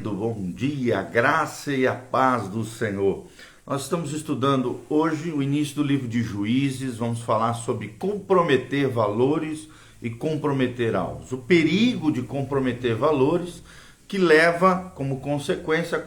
Bom dia, a graça e a paz do Senhor. Nós estamos estudando hoje o início do livro de Juízes. Vamos falar sobre comprometer valores e comprometer alvos. O perigo de comprometer valores que leva como consequência a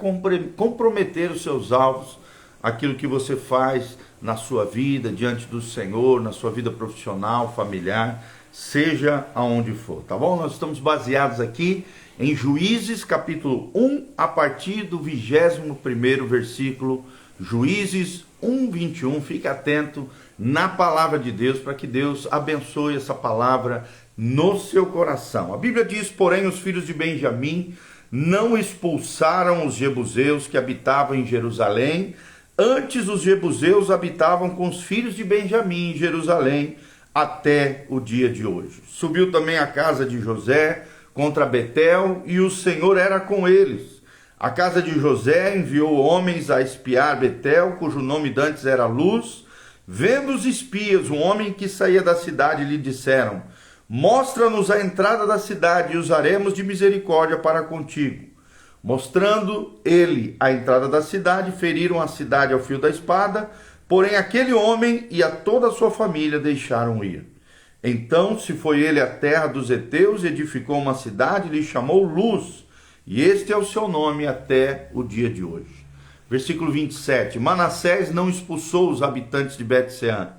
comprometer os seus alvos, aquilo que você faz na sua vida, diante do Senhor, na sua vida profissional, familiar, seja aonde for, tá bom? Nós estamos baseados aqui em Juízes capítulo 1, a partir do 21º versículo, Juízes 1, 21. Fique atento na palavra de Deus, para que Deus abençoe essa palavra no seu coração. A Bíblia diz: porém, os filhos de Benjamim não expulsaram os jebuseus que habitavam em Jerusalém. Antes, os jebuseus habitavam com os filhos de Benjamim em Jerusalém até o dia de hoje. Subiu também a casa de José contra Betel, e o Senhor era com eles. A casa de José enviou homens a espiar Betel, cujo nome dantes era Luz. Vendo os espias um homem que saía da cidade, lhe disseram: mostra-nos a entrada da cidade, e usaremos de misericórdia para contigo. Mostrando ele a entrada da cidade, feriram a cidade ao fio da espada, porém aquele homem e a toda a sua família deixaram ir. Então se foi ele à terra dos heteus, edificou uma cidade, lhe chamou Luz, e este é o seu nome até o dia de hoje. Versículo 27. Manassés não expulsou os habitantes de Bet-sean,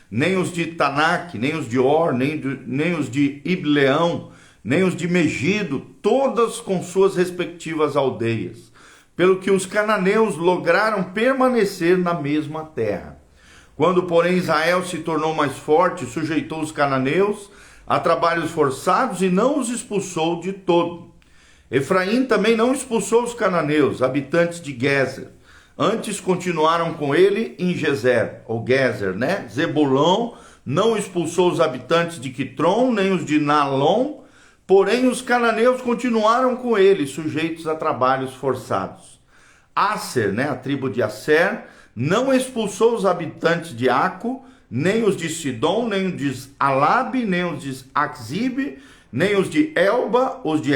nem os de Tanaque, nem os de Or, nem os de Ibleão, nem os de Megido, todas com suas respectivas aldeias, pelo que os cananeus lograram permanecer na mesma terra. Quando, porém, Israel se tornou mais forte, sujeitou os cananeus a trabalhos forçados e não os expulsou de todo. Efraim também não expulsou os cananeus, habitantes de Gezer. Antes continuaram com ele em Gezer, ou Gezer, né? Zebulão não expulsou os habitantes de Quitron, nem os de Nalon, porém os cananeus continuaram com ele, sujeitos a trabalhos forçados. Asser, né? A tribo de Asser, não expulsou os habitantes de Aco, nem os de Sidom, nem os de Alabe, nem os de Axibe, nem os de Elba, os de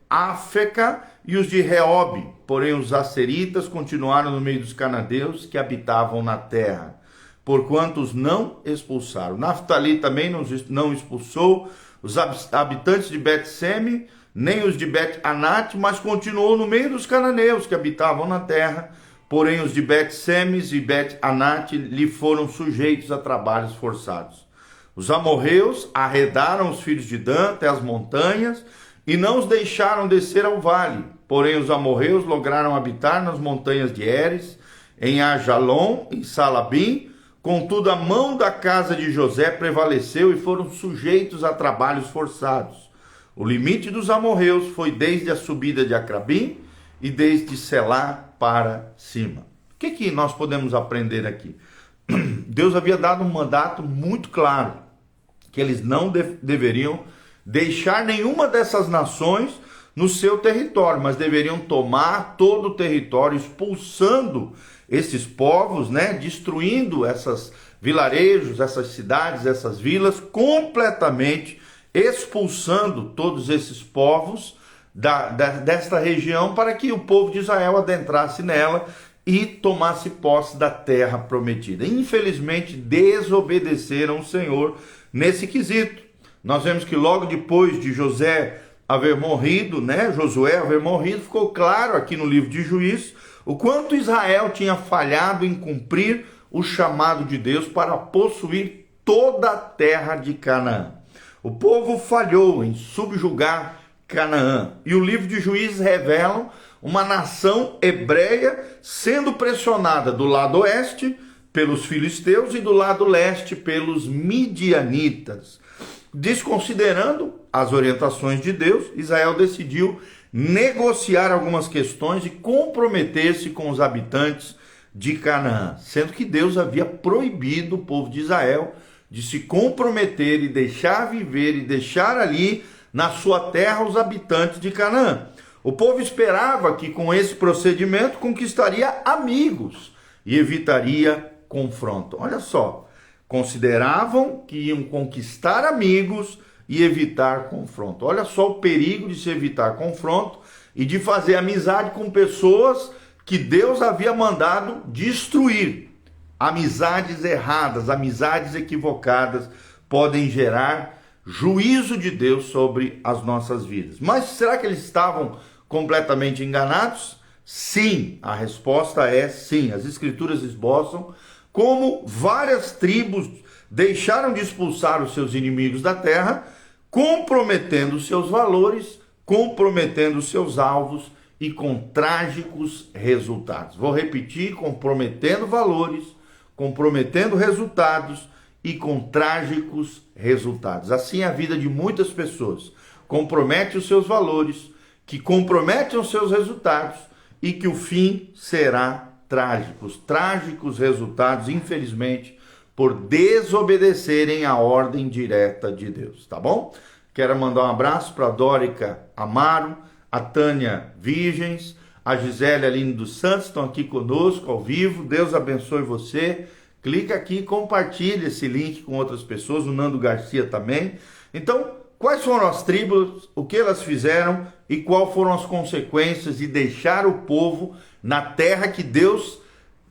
Afeca e os de Reobe. Porém os asseritas continuaram no meio dos cananeus que habitavam na terra, porquanto os não expulsaram. Naftali também não expulsou os habitantes de Bet-Seme, nem os de Bet-Anat, mas continuou no meio dos cananeus que habitavam na terra. Porém os de Bet-Semes e Bet-Anat lhe foram sujeitos a trabalhos forçados. Os amorreus arredaram os filhos de Dan até as montanhas e não os deixaram descer ao vale. Porém os amorreus lograram habitar nas montanhas de Eres, em Ajalon, em Salabim. Contudo, a mão da casa de José prevaleceu e foram sujeitos a trabalhos forçados. O limite dos amorreus foi desde a subida de Acrabim e desde Selá para cima. O que nós podemos aprender aqui? Deus havia dado um mandato muito claro, que eles não deveriam deixar nenhuma dessas nações no seu território, mas deveriam tomar todo o território, expulsando esses povos, né? Destruindo esses vilarejos, essas cidades, essas vilas, completamente expulsando todos esses povos desta região, para que o povo de Israel adentrasse nela e tomasse posse da terra prometida. Infelizmente, desobedeceram o Senhor nesse quesito. Nós vemos que logo depois de Josué haver morrido, ficou claro aqui no livro de Juízes o quanto Israel tinha falhado em cumprir o chamado de Deus para possuir toda a terra de Canaã. O povo falhou em subjugar Canaã. E o livro de Juízes revela uma nação hebreia sendo pressionada do lado oeste pelos filisteus e do lado leste pelos midianitas. Desconsiderando as orientações de Deus, Israel decidiu negociar algumas questões e comprometer-se com os habitantes de Canaã, sendo que Deus havia proibido o povo de Israel de se comprometer e deixar viver e deixar ali na sua terra os habitantes de Canaã. O povo esperava que com esse procedimento conquistaria amigos e evitaria confronto. Olha só, consideravam que iam conquistar amigos e evitar confronto. Olha só o perigo de se evitar confronto e de fazer amizade com pessoas que Deus havia mandado destruir. Amizades erradas, amizades equivocadas podem gerar juízo de Deus sobre as nossas vidas. Mas será que eles estavam completamente enganados? Sim, a resposta é sim. As Escrituras esboçam como várias tribos deixaram de expulsar os seus inimigos da terra, comprometendo seus valores, comprometendo seus alvos e com trágicos resultados. Vou repetir: comprometendo valores, comprometendo resultados e com trágicos resultados. Assim é a vida de muitas pessoas. Compromete os seus valores, que comprometem os seus resultados e que o fim será trágico. Trágicos resultados, infelizmente, por desobedecerem a ordem direta de Deus, tá bom? Quero mandar um abraço para a Dórica Amaro, a Tânia Virgens, a Gisele Aline dos Santos, estão aqui conosco ao vivo. Deus abençoe você. Clica aqui e compartilha esse link com outras pessoas, o Nando Garcia também. Então, quais foram as tribos, o que elas fizeram e quais foram as consequências de deixar o povo na terra que Deus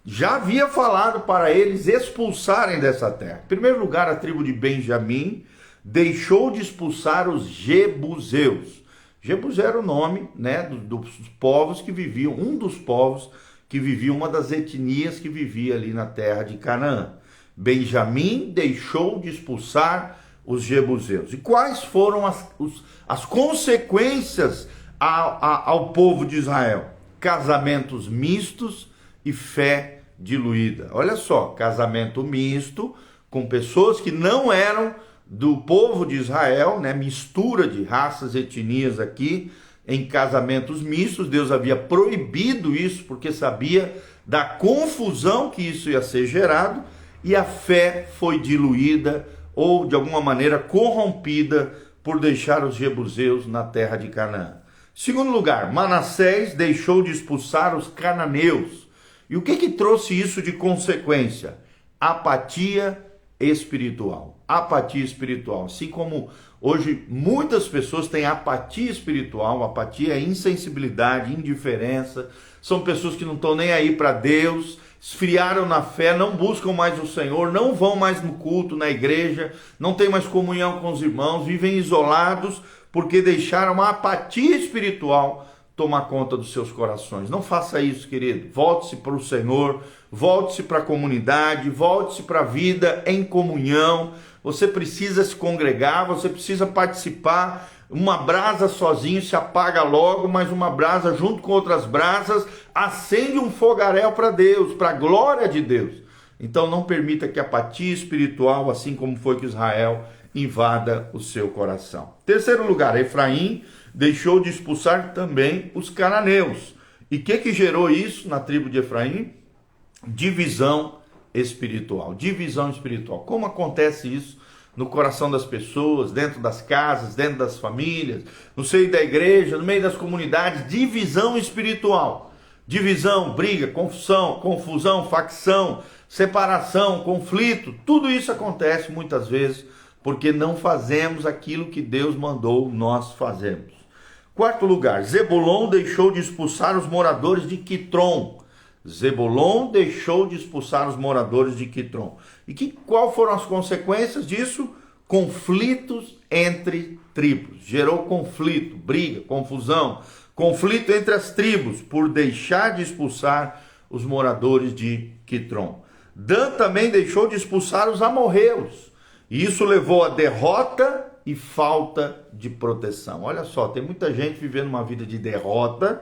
já havia falado para eles expulsarem dessa terra? Em primeiro lugar, a tribo de Benjamim deixou de expulsar os jebuseus. Jebuseu era o nome, né, dos povos que viviam, um dos povos que vivia, uma das etnias que vivia ali na terra de Canaã. Benjamim deixou de expulsar os jebuseus. E quais foram as consequências ao povo de Israel? Casamentos mistos e fé diluída. Olha só, casamento misto com pessoas que não eram do povo de Israel, né? Mistura de raças, etnias aqui, em casamentos mistos. Deus havia proibido isso porque sabia da confusão que isso ia ser gerado, e a fé foi diluída ou de alguma maneira corrompida por deixar os jebuseus na terra de Canaã. Segundo lugar, Manassés deixou de expulsar os cananeus. E o que trouxe isso de consequência? Apatia espiritual. Apatia espiritual. Assim como hoje muitas pessoas têm apatia espiritual, apatia é insensibilidade, indiferença, são pessoas que não estão nem aí para Deus, esfriaram na fé, não buscam mais o Senhor, não vão mais no culto, na igreja, não tem mais comunhão com os irmãos, vivem isolados porque deixaram a apatia espiritual tomar conta dos seus corações. Não faça isso, querido. Volte-se para o Senhor, volte-se para a comunidade, volte-se para a vida em comunhão. Você precisa se congregar, você precisa participar. Uma brasa sozinho se apaga logo, mas uma brasa junto com outras brasas acende um fogaréu para Deus, para a glória de Deus. Então não permita que a apatia espiritual, assim como foi que Israel, invada o seu coração. Terceiro lugar, Efraim deixou de expulsar também os cananeus. E o que gerou isso na tribo de Efraim? Divisão espiritual. Divisão espiritual. Como acontece isso no coração das pessoas, dentro das casas, dentro das famílias, no seio da igreja, no meio das comunidades? Divisão espiritual. Divisão, briga, confusão, facção, separação, conflito. Tudo isso acontece muitas vezes porque não fazemos aquilo que Deus mandou nós fazermos. Quarto lugar, Zebulon deixou de expulsar os moradores de Quitron. Zebulon deixou de expulsar os moradores de Quitron. E qual foram as consequências disso? Conflitos entre tribos. Gerou conflito, briga, confusão. Conflito entre as tribos por deixar de expulsar os moradores de Quitron. Dan também deixou de expulsar os amorreus. E isso levou a derrota e falta de proteção. Olha só, tem muita gente vivendo uma vida de derrota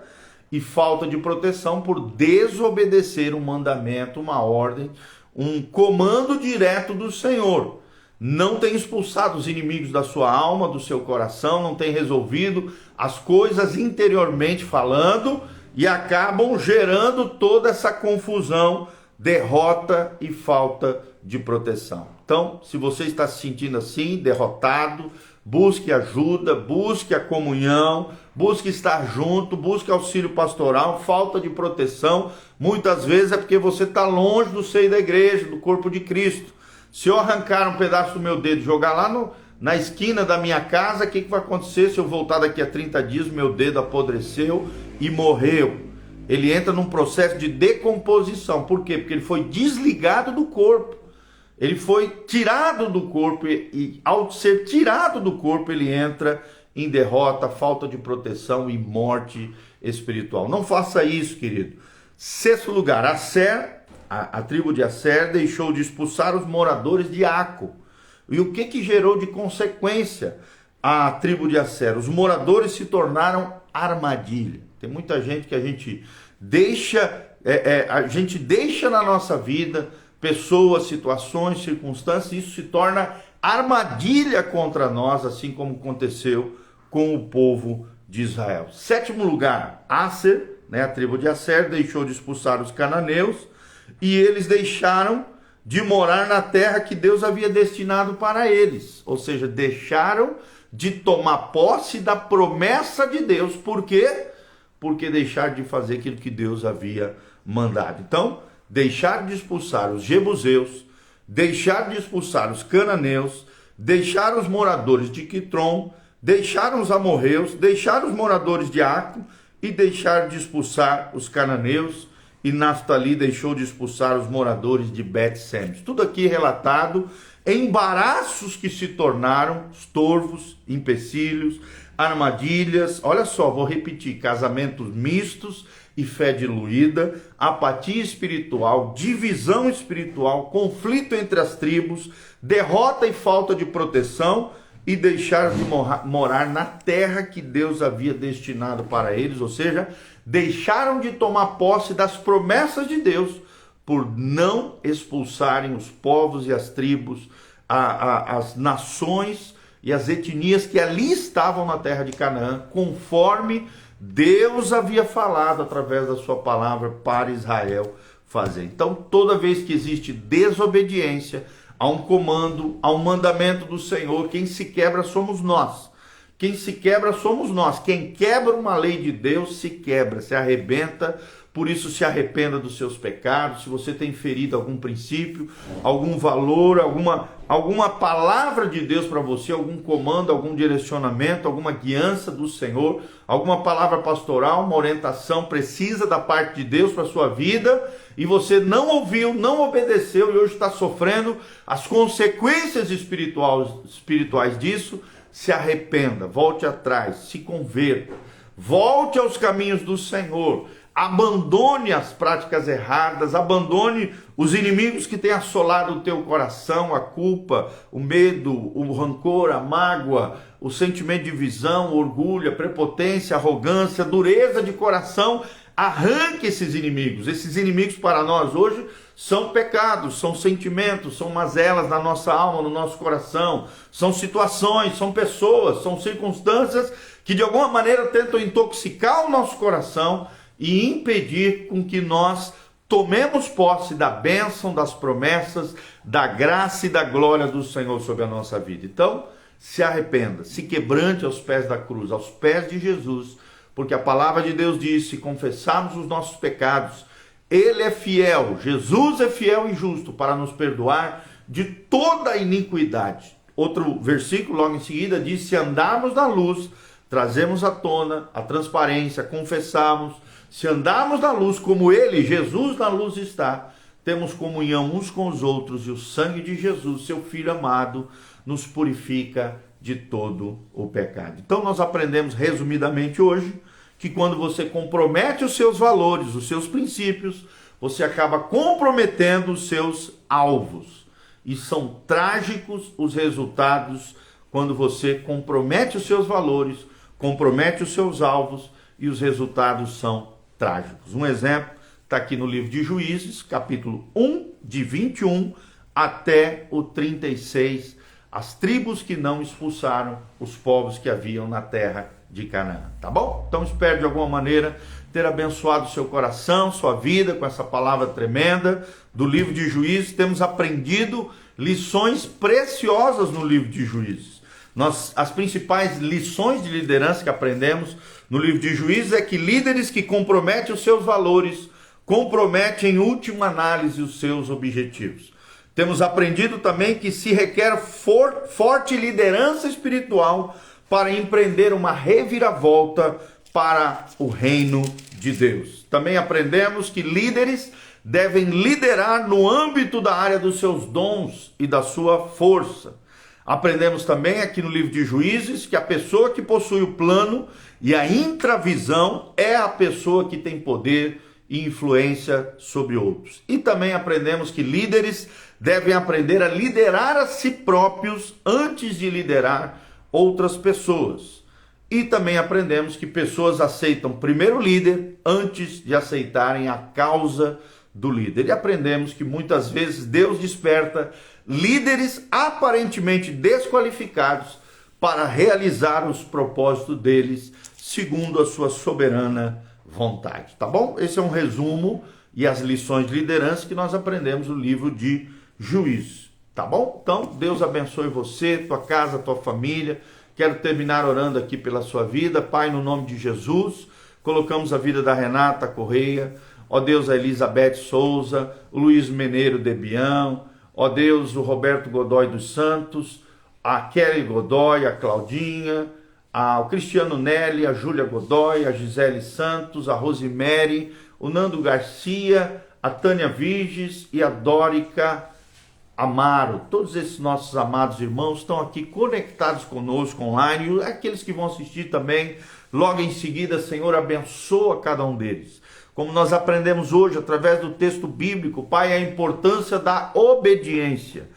e falta de proteção por desobedecer um mandamento, uma ordem, um comando direto do Senhor. Não tem expulsado os inimigos da sua alma, do seu coração, não tem resolvido as coisas interiormente falando e acabam gerando toda essa confusão, derrota e falta de proteção. Então, se você está se sentindo assim, derrotado, busque ajuda, busque a comunhão, busque estar junto, busque auxílio pastoral. Falta de proteção, muitas vezes é porque você está longe do seio da igreja, do corpo de Cristo. Se eu arrancar um pedaço do meu dedo e jogar lá na esquina da minha casa, o que vai acontecer se eu voltar daqui a 30 dias, meu dedo apodreceu e morreu? Ele entra num processo de decomposição. Por quê? Porque ele foi desligado do corpo. Ele foi tirado do corpo e ao ser tirado do corpo, ele entra em derrota, falta de proteção e morte espiritual. Não faça isso, querido. Sexto lugar, a tribo de Asser deixou de expulsar os moradores de Aco. E o que gerou de consequência a tribo de Asser? Os moradores se tornaram armadilha. Tem muita gente que a gente deixa na nossa vida, pessoas, situações, circunstâncias, e isso se torna armadilha contra nós, assim como aconteceu com o povo de Israel. Sétimo lugar, Asser, a tribo de Asser, deixou de expulsar os cananeus, e eles deixaram de morar na terra que Deus havia destinado para eles. Ou seja, deixaram de tomar posse da promessa de Deus. Por quê? Porque deixaram de fazer aquilo que Deus havia mandado. Então, deixaram de expulsar os jebuseus, deixaram de expulsar os cananeus, deixaram os moradores de Quitrom, deixaram os amorreus, deixaram os moradores de Aco e deixaram de expulsar os cananeus, e Naftali deixou de expulsar os moradores de Bet-Semes. Tudo aqui relatado, embaraços que se tornaram estorvos, empecilhos, armadilhas. Olha só, vou repetir: casamentos mistos e fé diluída, apatia espiritual, divisão espiritual, conflito entre as tribos, derrota e falta de proteção, e deixaram de morar na terra que Deus havia destinado para eles. Ou seja, deixaram de tomar posse das promessas de Deus por não expulsarem os povos e as tribos, as nações e as etnias que ali estavam na terra de Canaã, conforme Deus havia falado através da sua palavra para Israel fazer. Então, toda vez que existe desobediência a um comando, a um mandamento do Senhor, quem se quebra somos nós. Quem se quebra somos nós. Quem quebra uma lei de Deus se quebra, se arrebenta. Por isso, se arrependa dos seus pecados. Se você tem ferido algum princípio, algum valor, alguma palavra de Deus para você, algum comando, algum direcionamento, alguma guiança do Senhor, alguma palavra pastoral, uma orientação precisa da parte de Deus para a sua vida, e você não ouviu, não obedeceu e hoje está sofrendo as consequências espirituais disso, se arrependa, volte atrás, se converta, volte aos caminhos do Senhor. Abandone as práticas erradas, abandone os inimigos que têm assolado o teu coração, a culpa, o medo, o rancor, a mágoa, o sentimento de divisão, o orgulho, a prepotência, a arrogância, a dureza de coração. Arranque esses inimigos. Esses inimigos para nós hoje são pecados, são sentimentos, são mazelas na nossa alma, no nosso coração, são situações, são pessoas, são circunstâncias que de alguma maneira tentam intoxicar o nosso coração e impedir com que nós tomemos posse da bênção, das promessas, da graça e da glória do Senhor sobre a nossa vida. Então, se arrependa, se quebrante aos pés da cruz, aos pés de Jesus, porque a palavra de Deus diz: se confessarmos os nossos pecados, Ele é fiel, Jesus é fiel e justo para nos perdoar de toda a iniquidade. Outro versículo logo em seguida diz: se andarmos na luz, trazemos à tona a transparência, confessamos. Se andarmos na luz como Ele, Jesus, na luz está, temos comunhão uns com os outros, e o sangue de Jesus, seu Filho amado, nos purifica de todo o pecado. Então nós aprendemos resumidamente hoje que quando você compromete os seus valores, os seus princípios, você acaba comprometendo os seus alvos. E são trágicos os resultados quando você compromete os seus valores, compromete os seus alvos, e os resultados são trágicos. Um exemplo está aqui no livro de Juízes, capítulo 1, de 21 até o 36, as tribos que não expulsaram os povos que haviam na terra de Canaã. Tá bom? Então espero de alguma maneira ter abençoado seu coração, sua vida com essa palavra tremenda do livro de Juízes. Temos aprendido lições preciosas no livro de Juízes. As principais lições de liderança que aprendemos no livro de Juízes é que líderes que comprometem os seus valores comprometem em última análise os seus objetivos. Temos aprendido também que se requer forte liderança espiritual para empreender uma reviravolta para o reino de Deus. Também aprendemos que líderes devem liderar no âmbito da área dos seus dons e da sua força. Aprendemos também aqui no livro de Juízes que a pessoa que possui o plano e a intravisão é a pessoa que tem poder e influência sobre outros. E também aprendemos que líderes devem aprender a liderar a si próprios antes de liderar outras pessoas. E também aprendemos que pessoas aceitam primeiro o líder antes de aceitarem a causa do líder. E aprendemos que muitas vezes Deus desperta líderes aparentemente desqualificados para realizar os propósitos deles segundo a sua soberana vontade. Tá bom? Esse é um resumo e as lições de liderança que nós aprendemos no livro de Juízes. Tá bom? Então, Deus abençoe você, tua casa, tua família. Quero terminar orando aqui pela sua vida. Pai, no nome de Jesus, colocamos a vida da Renata Correia, ó Deus, a Elizabeth Souza, o Luiz Meneiro Debião, ó Deus, o Roberto Godoy dos Santos, a Kelly Godoy, a Claudinha, o Cristiano Nelly, a Júlia Godoy, a Gisele Santos, a Rosemary, o Nando Garcia, a Tânia Viges e a Dórica Amaro. Todos esses nossos amados irmãos estão aqui conectados conosco online, e aqueles que vão assistir também, logo em seguida, Senhor, abençoa cada um deles. Como nós aprendemos hoje, através do texto bíblico, Pai, a importância da obediência.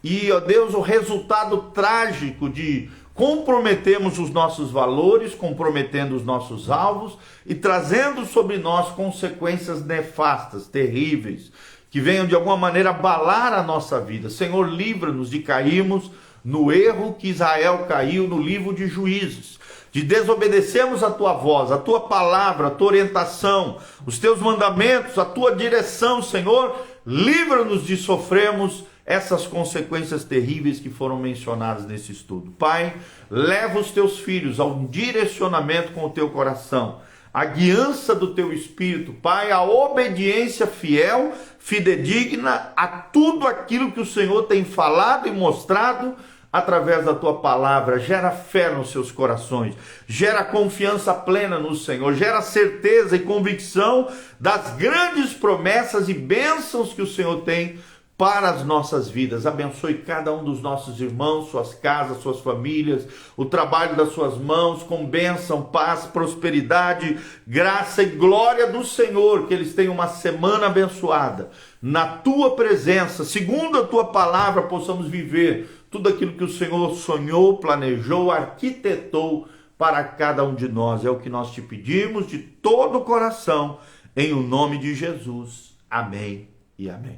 E, ó Deus, o resultado trágico de comprometermos os nossos valores, comprometendo os nossos alvos e trazendo sobre nós consequências nefastas, terríveis, que venham de alguma maneira abalar a nossa vida. Senhor, livra-nos de cairmos no erro que Israel caiu no livro de Juízes, de desobedecermos a tua voz, a tua palavra, a tua orientação, os teus mandamentos, a tua direção, Senhor. Livra-nos de sofrermos essas consequências terríveis que foram mencionadas nesse estudo. Pai, leva os teus filhos ao direcionamento com o teu coração, a guiança do teu Espírito, Pai, a obediência fiel, fidedigna a tudo aquilo que o Senhor tem falado e mostrado através da tua palavra. Gera fé nos seus corações, gera confiança plena no Senhor, gera certeza e convicção das grandes promessas e bênçãos que o Senhor tem para as nossas vidas. Abençoe cada um dos nossos irmãos, suas casas, suas famílias, o trabalho das suas mãos, com bênção, paz, prosperidade, graça e glória do Senhor, que eles tenham uma semana abençoada. Na tua presença, segundo a tua palavra, possamos viver tudo aquilo que o Senhor sonhou, planejou, arquitetou para cada um de nós. É o que nós te pedimos de todo o coração, em o nome de Jesus. Amém e amém.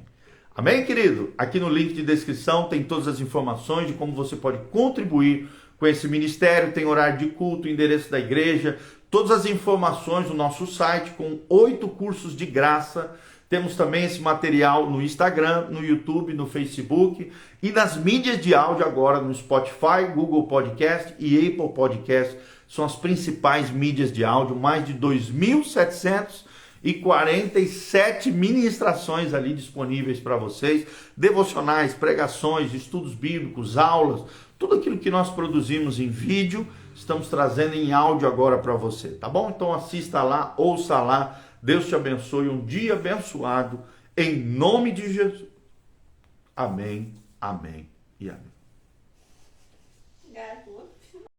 Amém, querido? Aqui no link de descrição tem todas as informações de como você pode contribuir com esse ministério. Tem horário de culto, endereço da igreja, todas as informações no nosso site com 8 cursos de graça. Temos também esse material no Instagram, no YouTube, no Facebook e nas mídias de áudio agora no Spotify, Google Podcast e Apple Podcast. São as principais mídias de áudio, mais de 2.747 ministrações ali disponíveis para vocês, devocionais, pregações, estudos bíblicos, aulas, tudo aquilo que nós produzimos em vídeo, estamos trazendo em áudio agora para você, tá bom? Então assista lá, ouça lá, Deus te abençoe, um dia abençoado, em nome de Jesus. Amém, amém e amém.